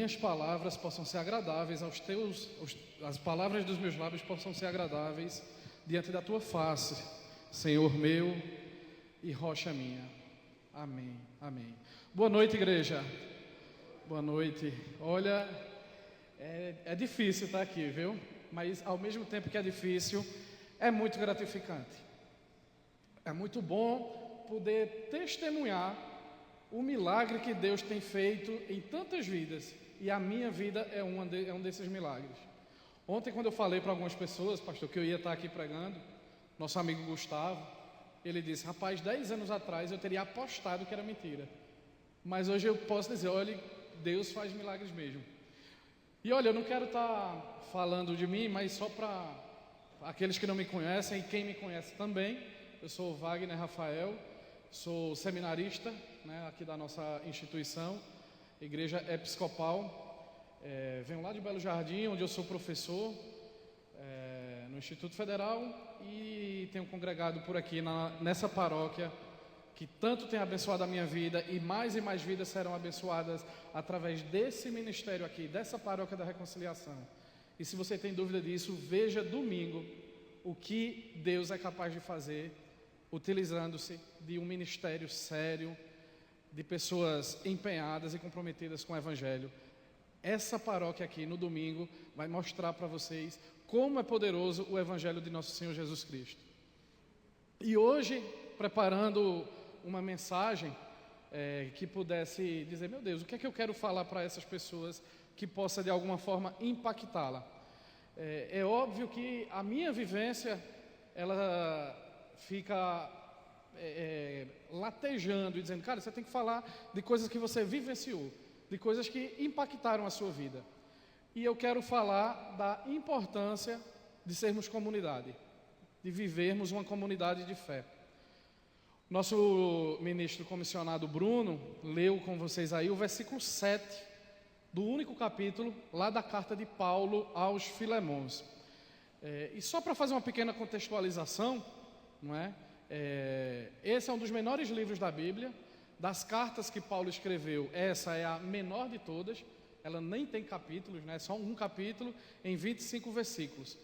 minhas palavras possam ser agradáveis aos teus, as palavras dos meus lábios possam ser agradáveis diante da tua face, Senhor meu e rocha minha. Amém, amém. Boa noite, igreja. Boa noite. Olha, é difícil estar aqui, viu? Mas ao mesmo tempo que é difícil, é muito gratificante. É muito bom poder testemunhar o milagre que Deus tem feito em tantas vidas. E a minha vida é um desses milagres. Ontem, quando eu falei para algumas pessoas, pastor, que eu ia estar aqui pregando, nosso amigo Gustavo, ele disse: rapaz, 10 anos atrás eu teria apostado que era mentira. Mas hoje eu posso dizer, olha, Deus faz milagres mesmo. E olha, eu não quero estar falando de mim, mas só para aqueles que não me conhecem e quem me conhece também. Eu sou Wagner Rafael, sou seminarista, né, aqui da nossa instituição, Igreja Episcopal. Venho lá de Belo Jardim, onde eu sou professor no Instituto Federal, e tenho congregado por aqui nessa paróquia que tanto tem abençoado a minha vida, e mais vidas serão abençoadas através desse ministério aqui, dessa paróquia da Reconciliação. E se você tem dúvida disso, veja domingo o que Deus é capaz de fazer, utilizando-se de um ministério sério, de pessoas empenhadas e comprometidas com o Evangelho. Essa paróquia aqui no domingo vai mostrar para vocês como é poderoso o Evangelho de nosso Senhor Jesus Cristo. E hoje, preparando uma mensagem que pudesse dizer, meu Deus, o que é que eu quero falar para essas pessoas que possa de alguma forma impactá-la. É óbvio que a minha vivência, ela fica latejando e dizendo, cara, você tem que falar de coisas que você vivenciou, de coisas que impactaram a sua vida. E eu quero falar da importância de sermos comunidade, de vivermos uma comunidade de fé. Nosso ministro comissionado Bruno leu com vocês aí o versículo 7 do único capítulo lá da carta de Paulo aos Filemons. E só para fazer uma pequena contextualização, não é? Esse é um dos menores livros da Bíblia. Das cartas que Paulo escreveu, essa é a menor de todas. Ela nem tem capítulos, né? É só um capítulo em 25 versículos.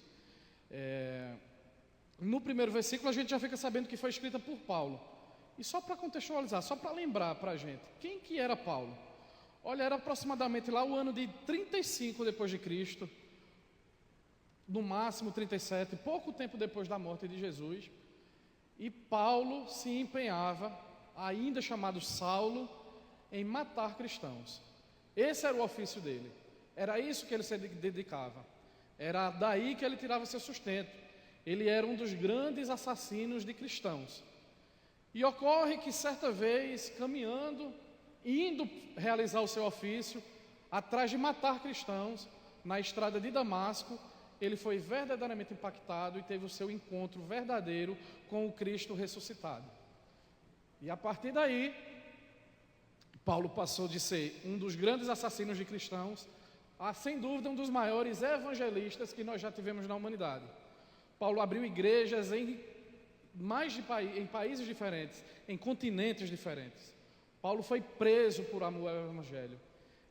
No primeiro versículo a gente já fica sabendo que foi escrita por Paulo. E só para contextualizar, só para lembrar para a gente, quem que era Paulo? Olha, era aproximadamente lá o ano de 35 depois de Cristo, no máximo 37, pouco tempo depois da morte de Jesus. E Paulo se empenhava, ainda chamado Saulo, em matar cristãos. Esse era o ofício dele, era isso que ele se dedicava, era daí que ele tirava seu sustento. Ele era um dos grandes assassinos de cristãos. E ocorre que certa vez, caminhando, indo realizar o seu ofício, atrás de matar cristãos, na estrada de Damasco, ele foi verdadeiramente impactado e teve o seu encontro verdadeiro com o Cristo ressuscitado. E a partir daí, Paulo passou de ser um dos grandes assassinos de cristãos a, sem dúvida, um dos maiores evangelistas que nós já tivemos na humanidade. Paulo abriu igrejas em países diferentes, em continentes diferentes. Paulo foi preso por amor ao Evangelho.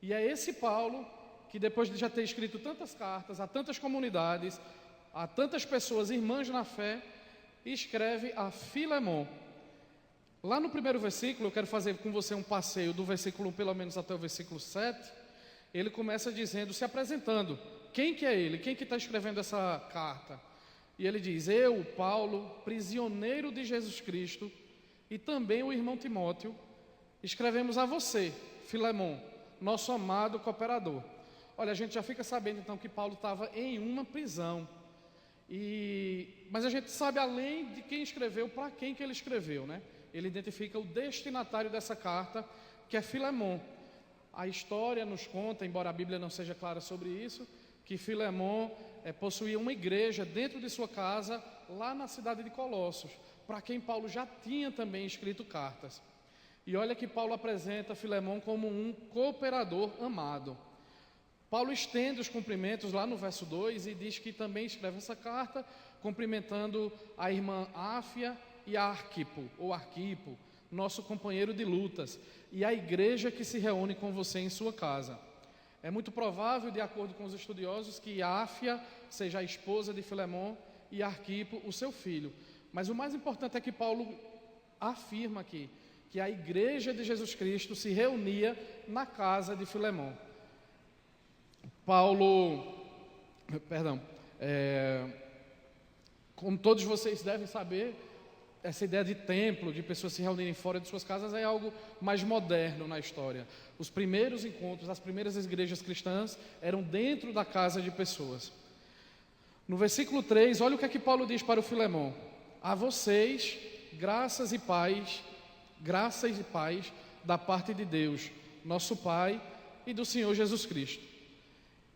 E é esse Paulo que, depois de já ter escrito tantas cartas a tantas comunidades, a tantas pessoas irmãs na fé, escreve a Filemon. Lá no primeiro versículo, eu quero fazer com você um passeio do versículo 1 pelo menos até o versículo 7. Ele começa dizendo, se apresentando. Quem que é ele? Quem que está escrevendo essa carta? E ele diz, eu, Paulo, prisioneiro de Jesus Cristo, e também o irmão Timóteo, escrevemos a você, Filemon, nosso amado cooperador. Olha, a gente já fica sabendo então que Paulo estava em uma prisão. Mas a gente sabe além de quem escreveu, para quem que ele escreveu, né? Ele identifica o destinatário dessa carta, que é Filemon. A história nos conta, embora a Bíblia não seja clara sobre isso, que Filemon possuía uma igreja dentro de sua casa, lá na cidade de Colossos, para quem Paulo já tinha também escrito cartas. E olha que Paulo apresenta Filemon como um cooperador amado. Paulo estende os cumprimentos lá no verso 2 e diz que também escreve essa carta cumprimentando a irmã Áfia e Arquipo, nosso companheiro de lutas, e a igreja que se reúne com você em sua casa. É muito provável, de acordo com os estudiosos, que Áfia seja a esposa de Filemon e Arquipo, o seu filho. Mas o mais importante é que Paulo afirma aqui que a igreja de Jesus Cristo se reunia na casa de Filemon. Como todos vocês devem saber, essa ideia de templo, de pessoas se reunirem fora de suas casas, é algo mais moderno na história. Os primeiros encontros, as primeiras igrejas cristãs eram dentro da casa de pessoas. No versículo 3, olha o que é que Paulo diz para o Filemon: a vocês, graças e paz da parte de Deus, nosso Pai, e do Senhor Jesus Cristo.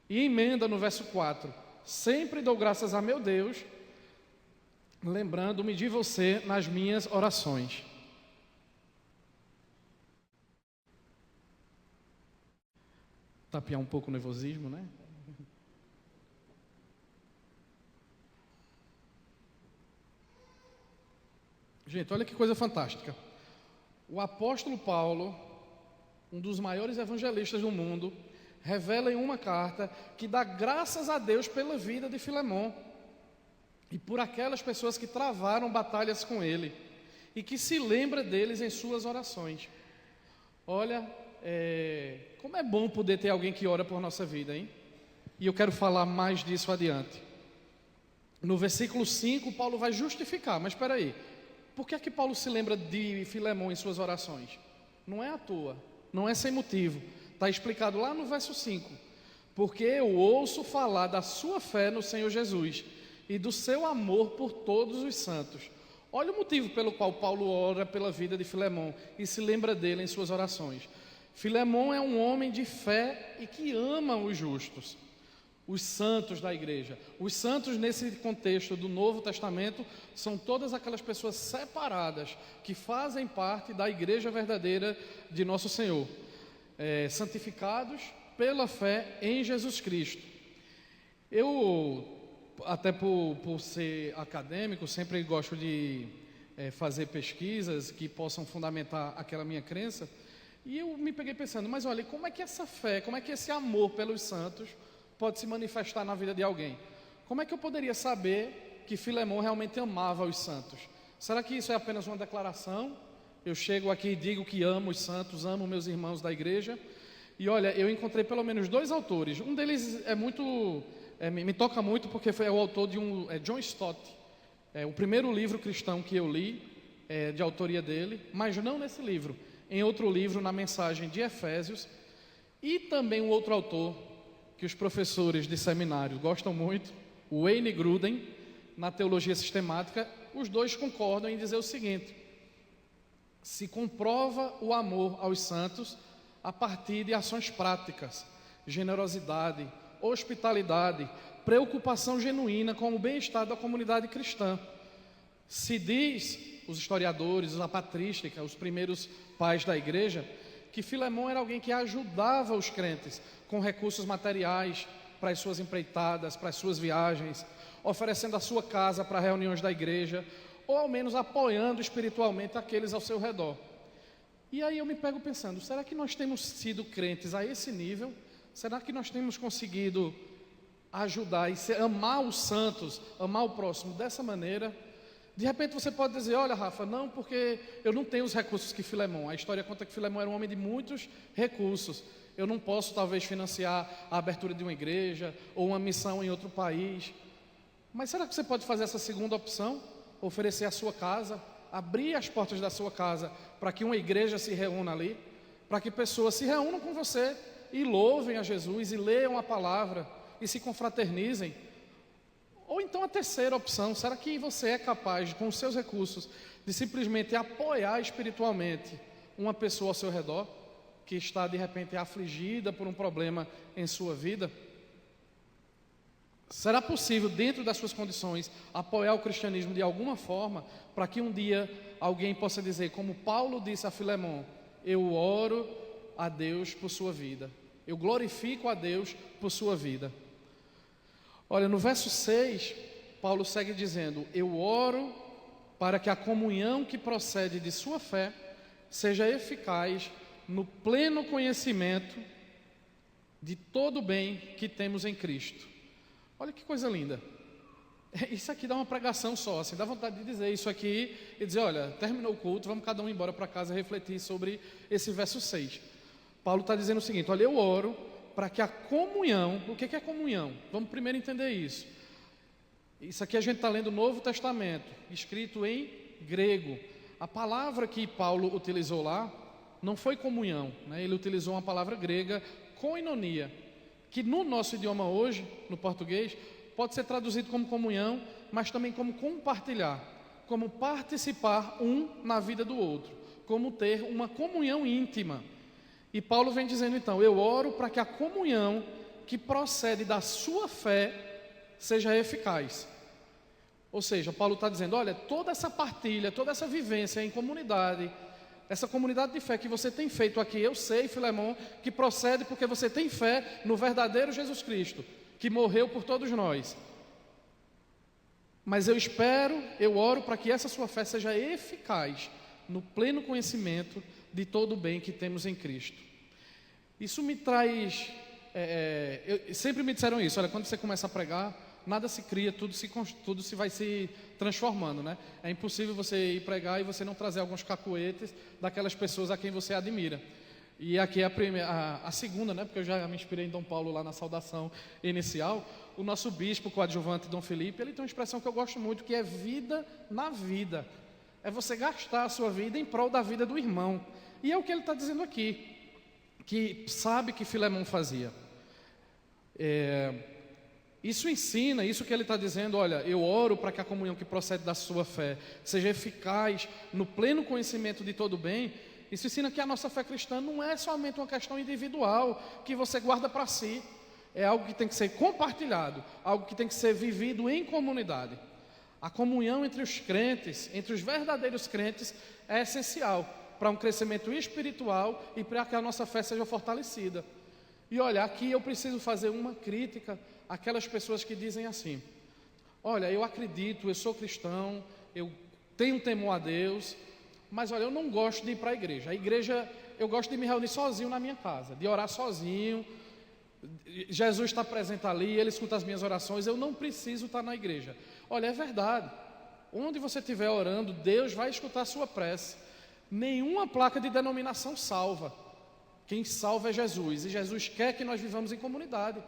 E emenda no verso 4: sempre dou graças a meu Deus, lembrando-me de você nas minhas orações. Tapear um pouco o nervosismo, né? Gente, olha que coisa fantástica. O apóstolo Paulo, um dos maiores evangelistas do mundo, revela em uma carta que dá graças a Deus pela vida de Filemon e por aquelas pessoas que travaram batalhas com ele, e que se lembra deles em suas orações. Olha, como é bom poder ter alguém que ora por nossa vida, hein? E eu quero falar mais disso adiante. No versículo 5, Paulo vai justificar, mas espera aí, por que é que Paulo se lembra de Filemon em suas orações? Não é à toa, não é sem motivo. Está explicado lá no verso 5: porque eu ouço falar da sua fé no Senhor Jesus e do seu amor por todos os santos. Olha o motivo pelo qual Paulo ora pela vida de Filemon e se lembra dele em suas orações. Filemon é um homem de fé e que ama os justos, os santos da igreja. Os santos, nesse contexto do Novo Testamento, são todas aquelas pessoas separadas que fazem parte da igreja verdadeira de nosso Senhor, santificados pela fé em Jesus Cristo. Eu, até por ser acadêmico, sempre gosto de fazer pesquisas que possam fundamentar aquela minha crença, e eu me peguei pensando, mas olha, como é que essa fé, como é que esse amor pelos santos pode se manifestar na vida de alguém? Como é que eu poderia saber que Filemon realmente amava os santos? Será que isso é apenas uma declaração? Eu chego aqui e digo que amo os santos, amo meus irmãos da igreja? E olha, eu encontrei pelo menos 2 autores. Um deles me toca muito porque foi o autor de John Stott. O primeiro livro cristão que eu li, de autoria dele, mas não nesse livro, em outro livro, na mensagem de Efésios. E também um outro autor que os professores de seminário gostam muito, o Wayne Grudem, na Teologia Sistemática. Os dois concordam em dizer o seguinte: se comprova o amor aos santos a partir de ações práticas, generosidade, hospitalidade, preocupação genuína com o bem-estar da comunidade cristã. Se diz, os historiadores, a patrística, os primeiros pais da igreja, que Filemon era alguém que ajudava os crentes com recursos materiais para as suas empreitadas, para as suas viagens, oferecendo a sua casa para reuniões da igreja, ou ao menos apoiando espiritualmente aqueles ao seu redor. E aí eu me pego pensando, será que nós temos sido crentes a esse nível? Será que nós temos conseguido ajudar e amar os santos, amar o próximo dessa maneira? De repente você pode dizer, olha Rafa, não, porque eu não tenho os recursos que Filemon. A história conta que Filemon era um homem de muitos recursos. Eu não posso talvez financiar a abertura de uma igreja ou uma missão em outro país. Mas será que você pode fazer essa segunda opção? Oferecer a sua casa, abrir as portas da sua casa para que uma igreja se reúna ali, para que pessoas se reúnam com você e louvem a Jesus e leiam a palavra e se confraternizem. Ou então a terceira opção, será que você é capaz, com os seus recursos, de simplesmente apoiar espiritualmente uma pessoa ao seu redor, que está de repente afligida por um problema em sua vida? Será possível, dentro das suas condições, apoiar o cristianismo de alguma forma, para que um dia alguém possa dizer, como Paulo disse a Filemon, eu oro a Deus por sua vida, eu glorifico a Deus por sua vida? Olha, no verso 6, Paulo segue dizendo, eu oro para que a comunhão que procede de sua fé seja eficaz no pleno conhecimento de todo o bem que temos em Cristo. Olha que coisa linda. Isso aqui dá uma pregação só, assim, dá vontade de dizer isso aqui e dizer, olha, terminou o culto, vamos cada um embora para casa refletir sobre esse verso 6. Paulo está dizendo o seguinte, olha, eu oro para que a comunhão, o que é comunhão? Vamos primeiro entender isso. Isso aqui a gente está lendo o Novo Testamento, escrito em grego. A palavra que Paulo utilizou lá não foi comunhão, né? Ele utilizou uma palavra grega, koinonia, que no nosso idioma hoje, no português, pode ser traduzido como comunhão, mas também como compartilhar, como participar um na vida do outro, como ter uma comunhão íntima. E Paulo vem dizendo então, eu oro para que a comunhão que procede da sua fé seja eficaz. Ou seja, Paulo está dizendo, olha, toda essa partilha, toda essa vivência em comunidade, essa comunidade de fé que você tem feito aqui, eu sei, Filemão, que procede porque você tem fé no verdadeiro Jesus Cristo, que morreu por todos nós. Mas eu espero, eu oro para que essa sua fé seja eficaz no pleno conhecimento de todo o bem que temos em Cristo. Isso me traz, sempre me disseram isso, olha, quando você começa a pregar, nada se cria, tudo se vai se transformando, né? É impossível você ir pregar e você não trazer alguns cacuetes daquelas pessoas a quem você admira. E aqui é a segunda, né? Porque eu já me inspirei em Dom Paulo lá na saudação inicial. O nosso bispo coadjuvante, Dom Felipe, ele tem uma expressão que eu gosto muito, que é vida na vida. É você gastar a sua vida em prol da vida do irmão. E é o que ele está dizendo aqui, que sabe que Filemão fazia. Isso ensina, isso que ele está dizendo, olha, eu oro para que a comunhão que procede da sua fé seja eficaz no pleno conhecimento de todo o bem. Isso ensina que a nossa fé cristã não é somente uma questão individual que você guarda para si. É algo que tem que ser compartilhado, algo que tem que ser vivido em comunidade. A comunhão entre os crentes, entre os verdadeiros crentes, é essencial para um crescimento espiritual e para que a nossa fé seja fortalecida. E olha, aqui eu preciso fazer uma crítica àquelas pessoas que dizem assim, olha, eu acredito, eu sou cristão, eu tenho temor a Deus, mas olha, eu não gosto de ir para a igreja. A igreja, eu gosto de me reunir sozinho na minha casa, de orar sozinho. Jesus está presente ali, Ele escuta as minhas orações, eu não preciso estar na igreja. Olha, é verdade, onde você estiver orando, Deus vai escutar a sua prece. Nenhuma placa de denominação salva. Quem salva é Jesus, e Jesus quer que nós vivamos em comunidade.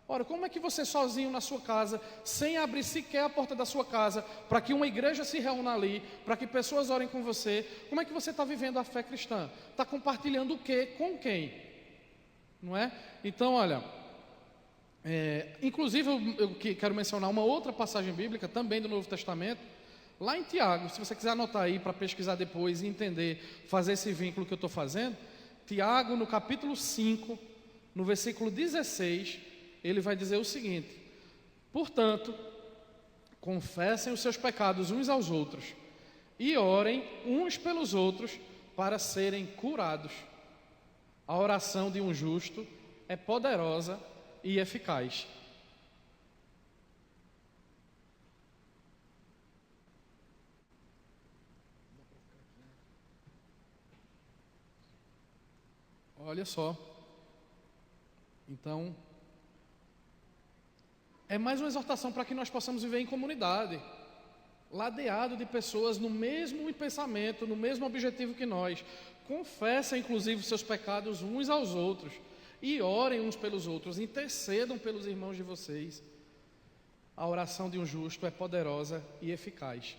Ora, como é que você sozinho na sua casa, sem abrir sequer a porta da sua casa, para que uma igreja se reúna ali, para que pessoas orem com você, como é que você está vivendo a fé cristã? Está compartilhando o quê? Com quem? Não é? Então, olha, inclusive eu quero mencionar uma outra passagem bíblica, também do Novo Testamento, lá em Tiago, se você quiser anotar aí para pesquisar depois e entender, fazer esse vínculo que eu estou fazendo, Tiago, no capítulo 5, no versículo 16, ele vai dizer o seguinte: portanto, confessem os seus pecados uns aos outros e orem uns pelos outros para serem curados. A oração de um justo é poderosa e eficaz. Olha só. Então, é mais uma exortação para que nós possamos viver em comunidade, ladeado de pessoas no mesmo pensamento, no mesmo objetivo que nós. Confessem, inclusive, os seus pecados uns aos outros e orem uns pelos outros, intercedam pelos irmãos de vocês. A oração de um justo é poderosa e eficaz.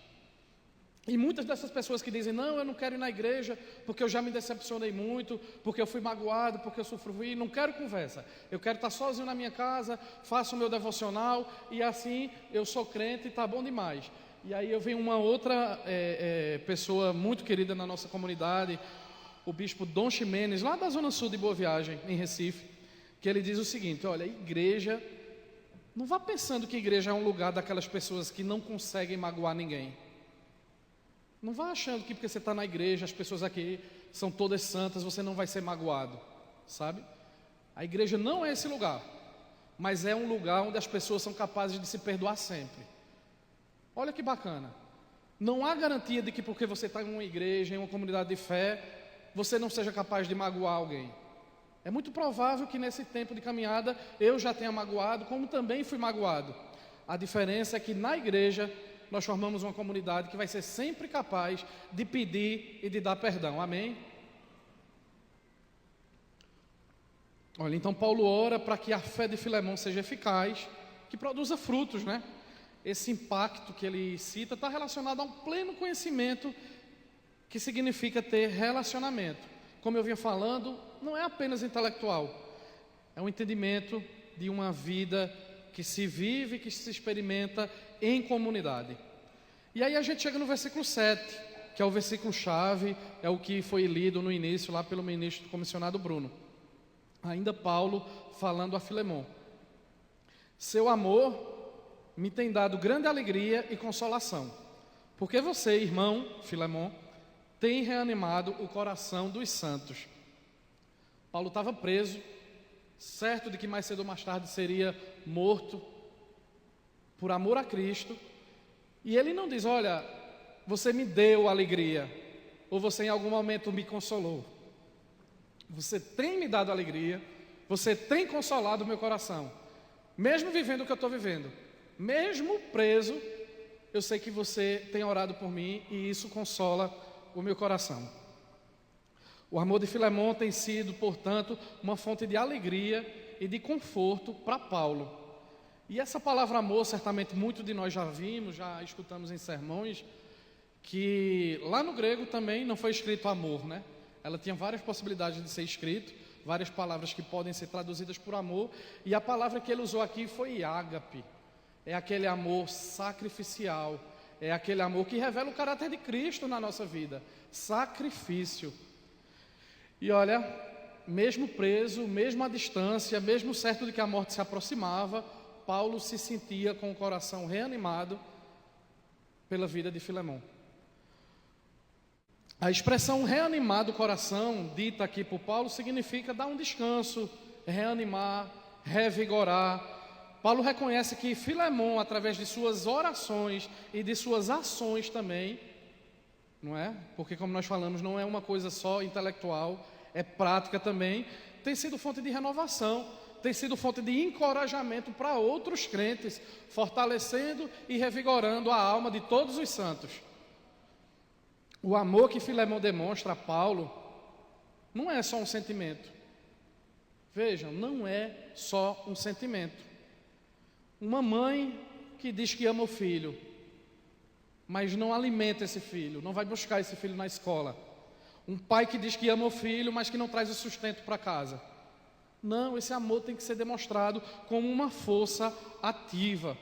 E muitas dessas pessoas que dizem, não, eu não quero ir na igreja porque eu já me decepcionei muito, porque eu fui magoado, porque eu sofri, não quero conversa. Eu quero estar sozinho na minha casa, faço o meu devocional e assim eu sou crente e está bom demais. E aí eu venho uma outra pessoa muito querida na nossa comunidade, o bispo Dom Ximenes, lá da Zona Sul de Boa Viagem, em Recife, que ele diz o seguinte, olha, igreja, não vá pensando que igreja é um lugar daquelas pessoas que não conseguem magoar ninguém. Não vá achando que porque você está na igreja, as pessoas aqui são todas santas, você não vai ser magoado, sabe? A igreja não é esse lugar, mas é um lugar onde as pessoas são capazes de se perdoar sempre. Olha que bacana. Não há garantia de que porque você está em uma igreja, em uma comunidade de fé, você não seja capaz de magoar alguém. É muito provável que nesse tempo de caminhada eu já tenha magoado, como também fui magoado. A diferença é que na igreja nós formamos uma comunidade que vai ser sempre capaz de pedir e de dar perdão. Amém? Olha, então Paulo ora para que a fé de Filemão seja eficaz, que produza frutos, né? Esse impacto que ele cita está relacionado a um pleno conhecimento, que significa ter relacionamento. Como eu vinha falando, não é apenas intelectual, é um entendimento de uma vida que se vive, que se experimenta em comunidade. E aí a gente chega no versículo 7, que é o versículo-chave, é o que foi lido no início lá pelo ministro comissionado Bruno. Ainda Paulo falando a Filemão: seu amor me tem dado grande alegria e consolação, porque você, irmão Filemão, tem reanimado o coração dos santos. Paulo estava preso, certo de que mais cedo ou mais tarde seria morto, por amor a Cristo, e ele não diz: olha, você me deu alegria, ou você em algum momento me consolou. Você tem me dado alegria, você tem consolado o meu coração, mesmo vivendo o que eu estou vivendo, mesmo preso, eu sei que você tem orado por mim e isso consola o meu coração. O amor de Filemão tem sido, portanto, uma fonte de alegria e de conforto para Paulo. E essa palavra amor, certamente muitos de nós já vimos, já escutamos em sermões, que lá no grego também não foi escrito amor, né? Ela tinha várias possibilidades de ser escrito, várias palavras que podem ser traduzidas por amor, e a palavra que ele usou aqui foi ágape. É aquele amor sacrificial, é aquele amor que revela o caráter de Cristo na nossa vida, sacrifício. E olha, mesmo preso, mesmo à distância, mesmo certo de que a morte se aproximava, Paulo se sentia com o coração reanimado pela vida de Filemão. A expressão reanimar do coração, dita aqui por Paulo, significa dar um descanso, reanimar, revigorar. Paulo reconhece que Filemão, através de suas orações e de suas ações também, não é? Porque, como nós falamos, não é uma coisa só intelectual, é prática também, tem sido fonte de renovação, tem sido fonte de encorajamento para outros crentes, fortalecendo e revigorando a alma de todos os santos. O amor que Filemão demonstra a Paulo não é só um sentimento. Vejam, não é só um sentimento. Uma mãe que diz que ama o filho, mas não alimenta esse filho, não vai buscar esse filho na escola. Um pai que diz que ama o filho, mas que não traz o sustento para casa. Não, esse amor tem que ser demonstrado como uma força ativa,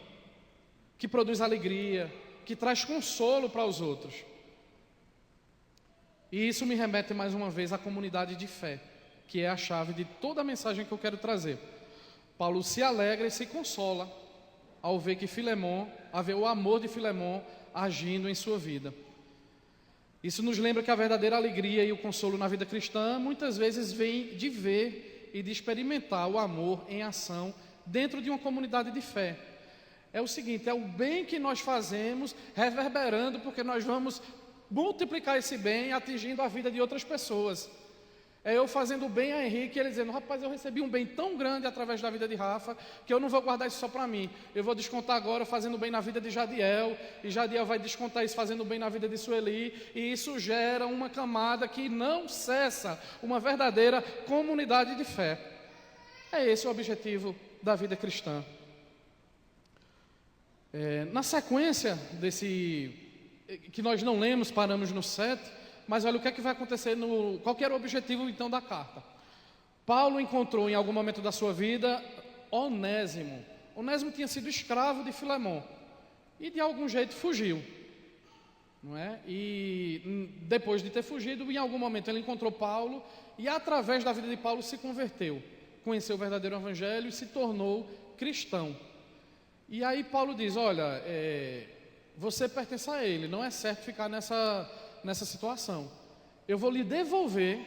que produz alegria, que traz consolo para os outros. E isso me remete mais uma vez à comunidade de fé, que é a chave de toda a mensagem que eu quero trazer. Paulo se alegra e se consola ao ver que Filemão, a ver o amor de Filemão agindo em sua vida. Isso nos lembra que a verdadeira alegria e o consolo na vida cristã muitas vezes vem de ver e de experimentar o amor em ação dentro de uma comunidade de fé. É o seguinte, é o bem que nós fazemos reverberando, porque nós vamos multiplicar esse bem atingindo a vida de outras pessoas. É eu fazendo bem a Henrique e ele dizendo: rapaz, eu recebi um bem tão grande através da vida de Rafa, que eu não vou guardar isso só para mim. Eu vou descontar agora fazendo bem na vida de Jadiel, e Jadiel vai descontar isso fazendo bem na vida de Sueli, e isso gera uma camada que não cessa, uma verdadeira comunidade de fé. É esse o objetivo da vida cristã. Na sequência desse, que nós não lemos, paramos no 7, mas olha o que é que vai acontecer, qual que era o objetivo então da carta. Paulo encontrou em algum momento da sua vida Onésimo. Onésimo tinha sido escravo de Filemão e de algum jeito fugiu, não é? E depois de ter fugido, em algum momento ele encontrou Paulo e através da vida de Paulo se converteu, conheceu o verdadeiro evangelho e se tornou cristão. E aí Paulo diz: olha, você pertence a ele, não é certo ficar nessa situação. Eu vou lhe devolver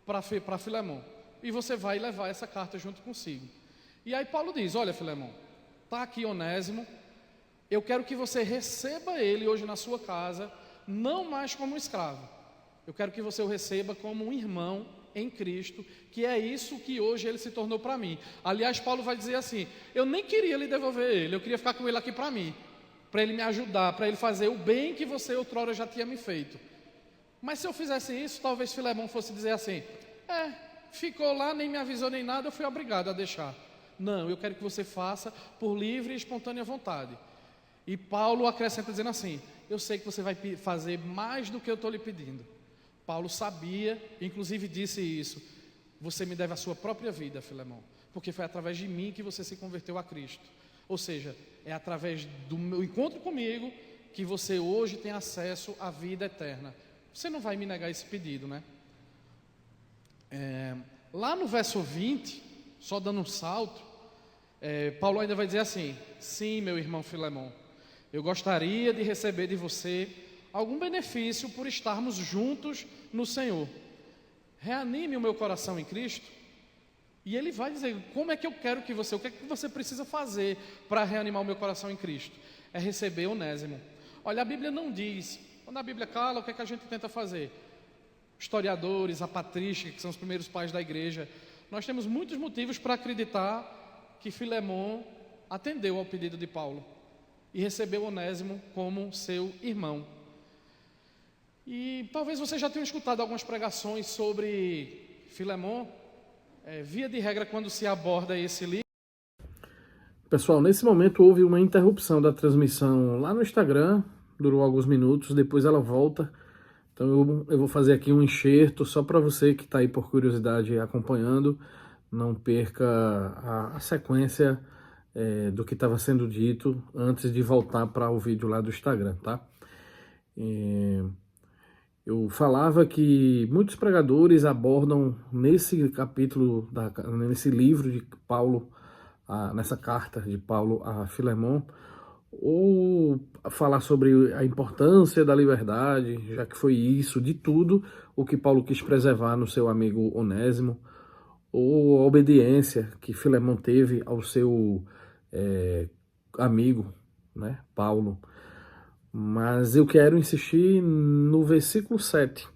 para Filemão, e você vai levar essa carta junto consigo. E aí Paulo diz: olha, Filemão, está aqui Onésimo, eu quero que você receba ele hoje na sua casa, não mais como um escravo. Eu quero que você o receba como um irmão em Cristo, que é isso que hoje ele se tornou para mim. Aliás, Paulo vai dizer assim: eu nem queria lhe devolver ele, eu queria ficar com ele aqui para mim, para ele me ajudar, para ele fazer o bem que você outrora já tinha me feito. Mas se eu fizesse isso, talvez Filemão fosse dizer assim: ficou lá, nem me avisou nem nada, eu fui obrigado a deixar. Não, eu quero que você faça por livre e espontânea vontade. E Paulo acrescenta dizendo assim: eu sei que você vai fazer mais do que eu estou lhe pedindo. Paulo sabia, inclusive disse isso: você me deve a sua própria vida, Filemão, porque foi através de mim que você se converteu a Cristo. Ou seja, é através do meu encontro comigo que você hoje tem acesso à vida eterna. Você não vai me negar esse pedido, né? Lá no verso 20, só dando um salto, Paulo ainda vai dizer assim: sim, meu irmão Filemão, eu gostaria de receber de você algum benefício por estarmos juntos no Senhor. Reanime o meu coração em Cristo. E ele vai dizer: como é que eu quero que você, o que é que você precisa fazer para reanimar o meu coração em Cristo? É receber Onésimo. Olha, a Bíblia não diz. Quando a Bíblia cala, o que é que a gente tenta fazer? Historiadores, a patrística, que são os primeiros pais da igreja, nós temos muitos motivos para acreditar que Filemão atendeu ao pedido de Paulo e recebeu Onésimo como seu irmão. E talvez você já tenha escutado algumas pregações sobre Filemão. Via de regra, quando se aborda esse livro. Pessoal, nesse momento houve uma interrupção da transmissão lá no Instagram, durou alguns minutos, depois ela volta. Então eu vou fazer aqui um enxerto só para você que está aí por curiosidade acompanhando, não perca a sequência do que estava sendo dito antes de voltar para o vídeo lá do Instagram, tá? Eu falava que muitos pregadores abordam nesse capítulo, nesse livro de Paulo, nessa carta de Paulo a Filemão, ou falar sobre a importância da liberdade, já que foi isso, de tudo, o que Paulo quis preservar no seu amigo Onésimo, ou a obediência que Filemão teve ao seu amigo, né, Paulo. Mas eu quero insistir no versículo 7,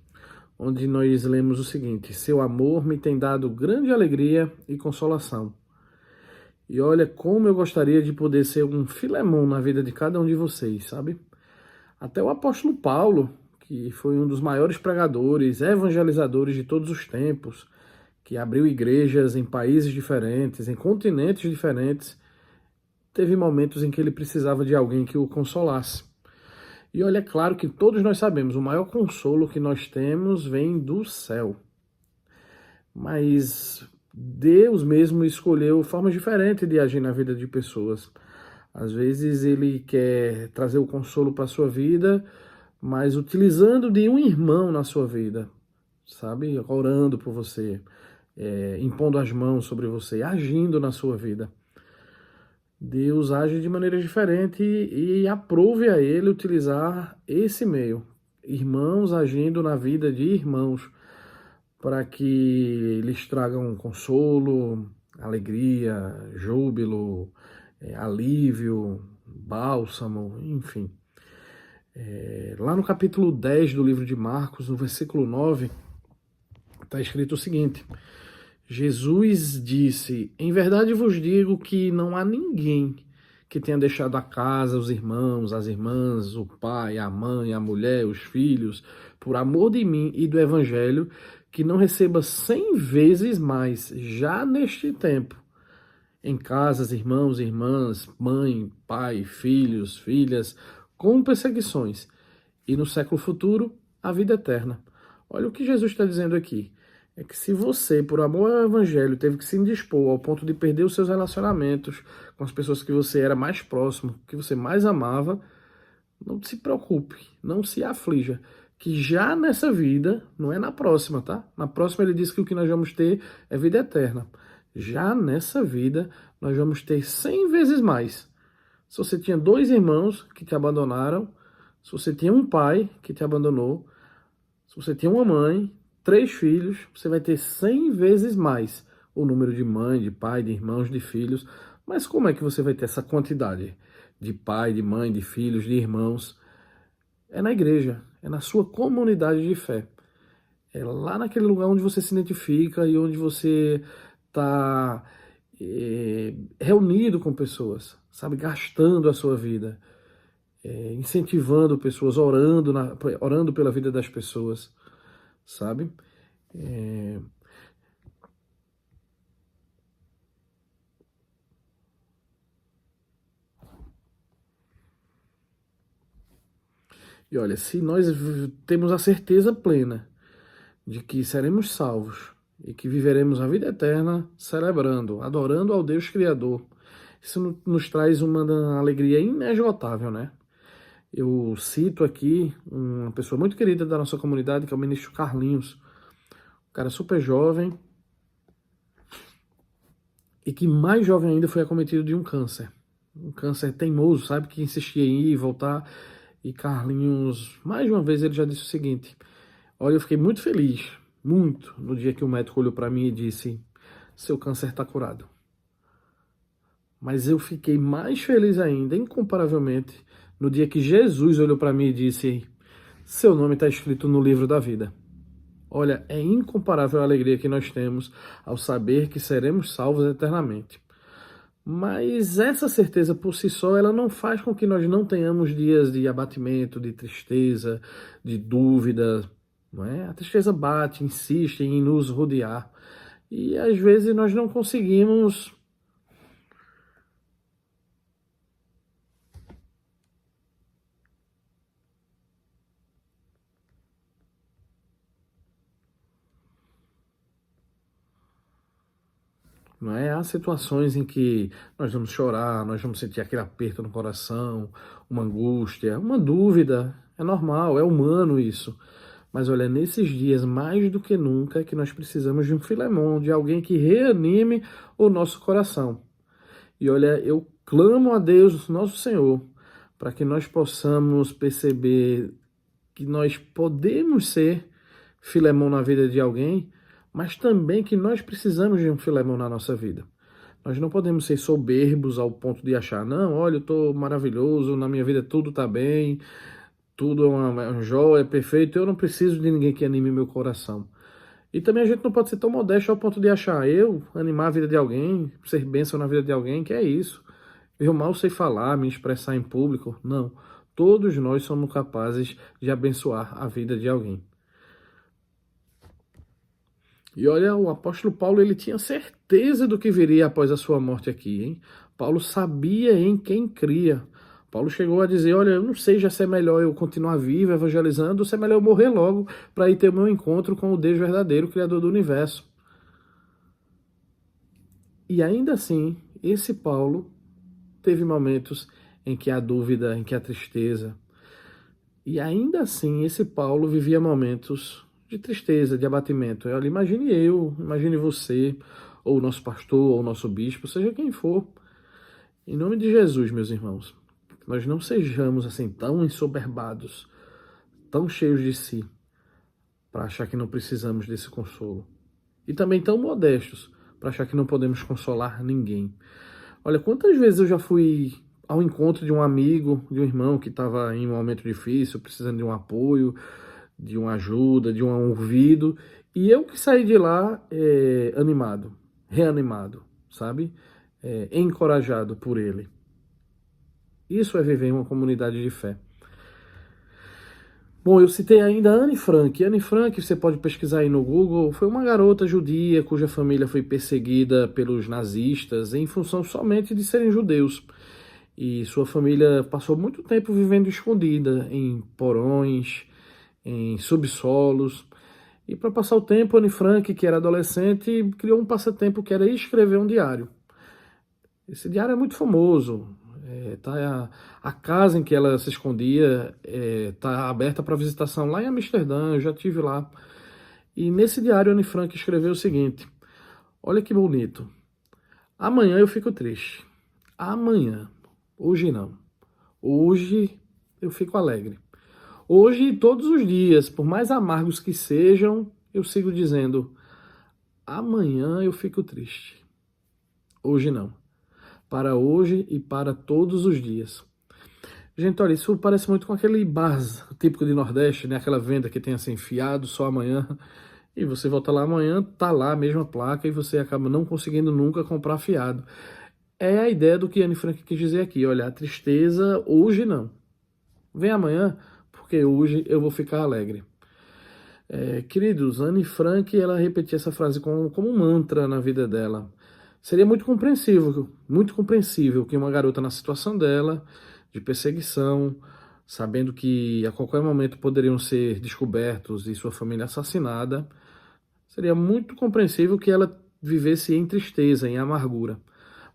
onde nós lemos o seguinte: seu amor me tem dado grande alegria e consolação. E olha como eu gostaria de poder ser um Filemão na vida de cada um de vocês, sabe? Até o apóstolo Paulo, que foi um dos maiores pregadores, evangelizadores de todos os tempos, que abriu igrejas em países diferentes, em continentes diferentes, teve momentos em que ele precisava de alguém que o consolasse. E olha, é claro que todos nós sabemos, o maior consolo que nós temos vem do céu. Mas Deus mesmo escolheu formas diferentes de agir na vida de pessoas. Às vezes ele quer trazer o consolo para a sua vida, mas utilizando de um irmão na sua vida, sabe? Orando por você, impondo as mãos sobre você, agindo na sua vida. Deus age de maneira diferente e aprove a ele utilizar esse meio. Irmãos agindo na vida de irmãos, para que lhes tragam consolo, alegria, júbilo, alívio, bálsamo, enfim. Lá no capítulo 10 do livro de Marcos, no versículo 9, está escrito o seguinte: Jesus disse: em verdade vos digo que não há ninguém que tenha deixado a casa, os irmãos, as irmãs, o pai, a mãe, a mulher, os filhos, por amor de mim e do evangelho, que não receba 100 vezes mais, já neste tempo, em casas, irmãos, irmãs, mãe, pai, filhos, filhas, com perseguições, e no século futuro, a vida eterna. Olha o que Jesus está dizendo aqui. É que se você, por amor ao evangelho, teve que se indispor ao ponto de perder os seus relacionamentos com as pessoas que você era mais próximo, que você mais amava, não se preocupe, não se aflija, que já nessa vida, não é na próxima, tá? Na próxima ele diz que o que nós vamos ter é vida eterna. Já nessa vida, nós vamos ter 100 vezes mais. Se você tinha 2 irmãos que te abandonaram, se você tinha um pai que te abandonou, se você tinha uma mãe, 3 filhos, você vai ter 100 vezes mais o número de mãe, de pai, de irmãos, de filhos. Mas como é que você vai ter essa quantidade de pai, de mãe, de filhos, de irmãos? É na igreja, é na sua comunidade de fé. É lá naquele lugar onde você se identifica e onde você está reunido com pessoas, sabe, gastando a sua vida, incentivando pessoas, orando pela vida das pessoas, sabe? É, E olha, se nós temos a certeza plena de que seremos salvos e que viveremos a vida eterna celebrando, adorando ao Deus Criador, isso nos traz uma alegria inesgotável, né? Eu cito aqui uma pessoa muito querida da nossa comunidade, que é o ministro Carlinhos, um cara super jovem e que mais jovem ainda foi acometido de um câncer. Um câncer teimoso, sabe, que insistia em ir e voltar. E Carlinhos, mais de uma vez, ele já disse o seguinte: olha, eu fiquei muito feliz, muito, no dia que o médico olhou para mim e disse: seu câncer está curado. Mas eu fiquei mais feliz ainda, incomparavelmente, no dia que Jesus olhou para mim e disse: seu nome está escrito no livro da vida. Olha, é incomparável a alegria que nós temos ao saber que seremos salvos eternamente. Mas essa certeza por si só, ela não faz com que nós não tenhamos dias de abatimento, de tristeza, de dúvida, não é? A tristeza bate, insiste em nos rodear. E às vezes nós não conseguimos não é? Há situações em que nós vamos chorar, nós vamos sentir aquele aperto no coração, uma angústia, uma dúvida. É normal, é humano isso. Mas olha, nesses dias, mais do que nunca, é que nós precisamos de um Filemon, de alguém que reanime o nosso coração. E olha, eu clamo a Deus, nosso Senhor, para que nós possamos perceber que nós podemos ser Filemon na vida de alguém, mas também que nós precisamos de um Filemon na nossa vida. Nós não podemos ser soberbos ao ponto de achar, não, olha, eu estou maravilhoso, na minha vida tudo está bem, tudo é uma joia, é perfeito, eu não preciso de ninguém que anime meu coração. E também a gente não pode ser tão modesto ao ponto de achar, eu animar a vida de alguém, ser bênção na vida de alguém, que é isso. Eu mal sei falar, me expressar em público. Não, todos nós somos capazes de abençoar a vida de alguém. E olha, o apóstolo Paulo, ele tinha certeza do que viria após a sua morte aqui, hein? Paulo sabia em quem cria. Paulo chegou a dizer, olha, eu não sei já se é melhor eu continuar vivo, evangelizando, ou se é melhor eu morrer logo para ir ter o meu encontro com o Deus verdadeiro, o Criador do universo. E ainda assim, esse Paulo teve momentos em que há dúvida, em que há tristeza. E ainda assim, esse Paulo vivia momentos de tristeza, de abatimento. Olha, imagine eu, imagine você, ou o nosso pastor, ou o nosso bispo, seja quem for. Em nome de Jesus, meus irmãos, nós não sejamos assim tão ensoberbados, tão cheios de si, para achar que não precisamos desse consolo. E também tão modestos, para achar que não podemos consolar ninguém. Olha, quantas vezes eu já fui ao encontro de um amigo, de um irmão que estava em um momento difícil, precisando de um apoio, de uma ajuda, de um ouvido, e eu que saí de lá animado, reanimado, sabe? Encorajado por ele. Isso é viver em uma comunidade de fé. Bom, eu citei ainda a Anne Frank. Anne Frank, você pode pesquisar aí no Google, foi uma garota judia cuja família foi perseguida pelos nazistas em função somente de serem judeus. E sua família passou muito tempo vivendo escondida em porões, em subsolos. E para passar o tempo, Anne Frank, que era adolescente, criou um passatempo que era escrever um diário. Esse diário é muito famoso. A casa em que ela se escondia está aberta para visitação lá em Amsterdã, eu já estive lá. E nesse diário, Anne Frank escreveu o seguinte: olha que bonito. Amanhã eu fico triste. Amanhã. Hoje não. Hoje eu fico alegre. Hoje e todos os dias, por mais amargos que sejam, eu sigo dizendo: amanhã eu fico triste. Hoje não. Para hoje e para todos os dias. Gente, olha, isso parece muito com aquele bar típico de Nordeste, né? Aquela venda que tem assim, fiado só amanhã. E você volta lá amanhã, tá lá a mesma placa e você acaba não conseguindo nunca comprar fiado. É a ideia do que Anne Frank quis dizer aqui. Olha, a tristeza hoje não. Vem amanhã, porque hoje eu vou ficar alegre. Queridos, Anne Frank, ela repetia essa frase como um mantra na vida dela. Seria muito compreensível que uma garota na situação dela, de perseguição, sabendo que a qualquer momento poderiam ser descobertos e sua família assassinada, seria muito compreensível que ela vivesse em tristeza, em amargura.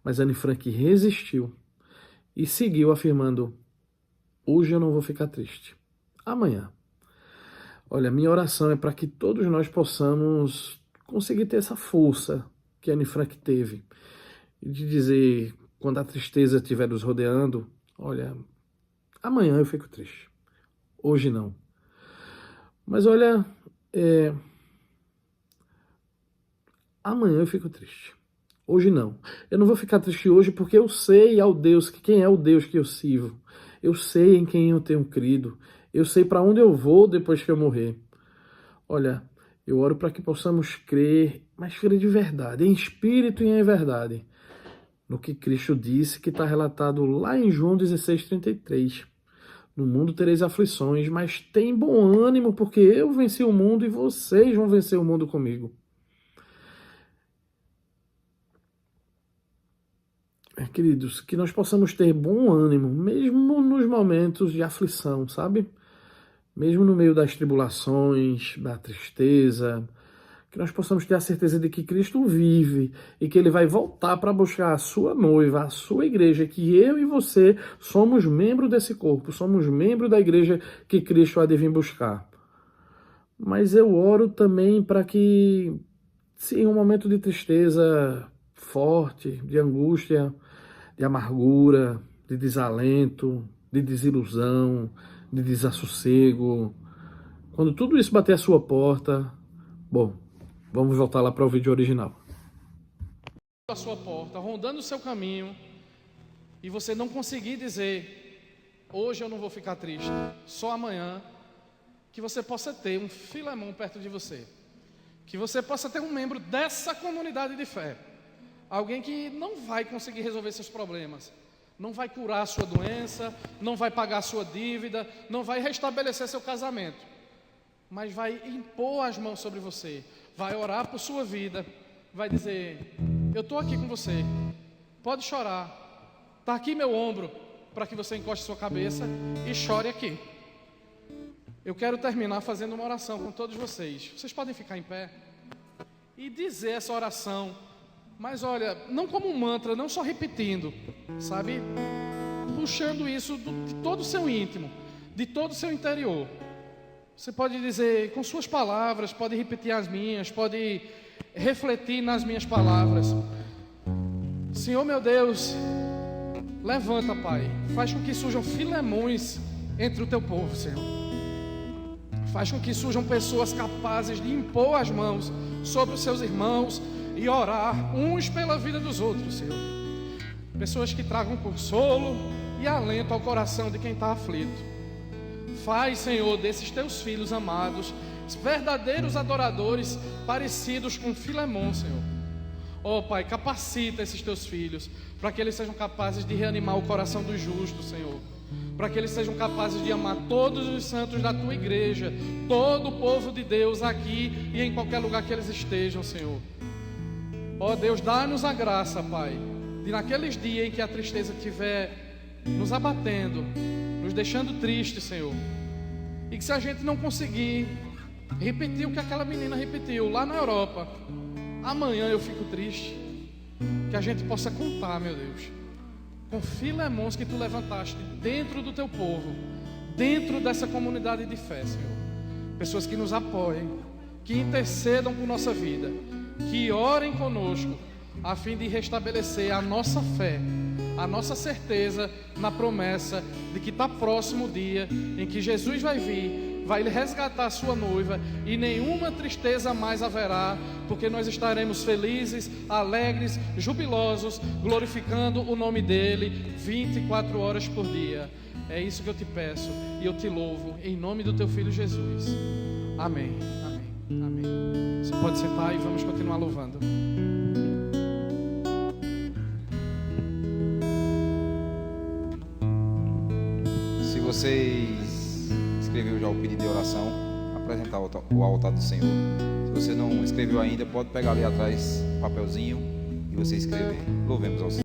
Mas Anne Frank resistiu e seguiu afirmando: hoje eu não vou ficar triste. Amanhã. Olha, minha oração é para que todos nós possamos conseguir ter essa força que Anne Frank teve. E de dizer, quando a tristeza estiver nos rodeando, olha, amanhã eu fico triste. Hoje não. Mas olha, amanhã eu fico triste. Hoje não. Eu não vou ficar triste hoje porque eu sei quem é o Deus que eu sirvo. Eu sei em quem eu tenho crido. Eu sei para onde eu vou depois que eu morrer. Olha, eu oro para que possamos crer, mas crer de verdade, em espírito e em verdade, no que Cristo disse, que está relatado lá em João 16:33. No mundo tereis aflições, mas tem bom ânimo, porque eu venci o mundo e vocês vão vencer o mundo comigo. Queridos, que nós possamos ter bom ânimo, mesmo nos momentos de aflição, sabe? Mesmo no meio das tribulações, da tristeza, que nós possamos ter a certeza de que Cristo vive e que Ele vai voltar para buscar a sua noiva, a sua igreja, que eu e você somos membros desse corpo, somos membros da igreja que Cristo há de vir buscar. Mas eu oro também para que, se em um momento de tristeza forte, de angústia, de amargura, de desalento, de desilusão, de desassossego, quando tudo isso bater a sua porta, bom, vamos voltar lá para o vídeo original. A sua porta, rondando o seu caminho, e você não conseguir dizer: hoje eu não vou ficar triste, só amanhã, que você possa ter um Filemão perto de você, que você possa ter um membro dessa comunidade de fé, alguém que não vai conseguir resolver seus problemas, não vai curar a sua doença, não vai pagar a sua dívida, não vai restabelecer seu casamento, mas vai impor as mãos sobre você, vai orar por sua vida, vai dizer: eu estou aqui com você, pode chorar, está aqui meu ombro, para que você encoste sua cabeça e chore aqui. Eu quero terminar fazendo uma oração com todos vocês. Vocês podem ficar em pé e dizer essa oração, mas olha, não como um mantra, não só repetindo, sabe? Puxando isso de todo o seu íntimo, de todo o seu interior. Você pode dizer com suas palavras, pode repetir as minhas, pode refletir nas minhas palavras. Senhor meu Deus, levanta, Pai, faz com que surjam filemões entre o teu povo, Senhor. Faz com que surjam pessoas capazes de impor as mãos sobre os seus irmãos e orar uns pela vida dos outros, Senhor. Pessoas que tragam consolo e alento ao coração de quem está aflito. Faz, Senhor, desses teus filhos amados verdadeiros adoradores parecidos com Filemão, Senhor. Oh, Pai, capacita esses teus filhos para que eles sejam capazes de reanimar o coração dos justos, Senhor, para que eles sejam capazes de amar todos os santos da tua igreja, todo o povo de Deus aqui e em qualquer lugar que eles estejam, Senhor. Ó Deus, dá-nos a graça, Pai, de naqueles dias em que a tristeza estiver nos abatendo, nos deixando tristes, Senhor, e que se a gente não conseguir repetir o que aquela menina repetiu lá na Europa, amanhã eu fico triste, que a gente possa contar, meu Deus, com filemões que tu levantaste dentro do teu povo, dentro dessa comunidade de fé, Senhor. Pessoas que nos apoiem, que intercedam por nossa vida, que orem conosco, a fim de restabelecer a nossa fé, a nossa certeza na promessa de que está próximo o dia em que Jesus vai vir vai resgatar a sua noiva, e nenhuma tristeza mais haverá, porque nós estaremos felizes, alegres, jubilosos, glorificando o nome dele 24 horas por dia. É isso que eu te peço e eu te louvo em nome do teu Filho Jesus. Amém, amém, amém. Você pode sentar e vamos continuar louvando. Se vocês escreveu já o pedido de oração, apresentar o altar do Senhor. Se você não escreveu ainda, pode pegar ali atrás o papelzinho e você escrever. Louvemos ao Senhor.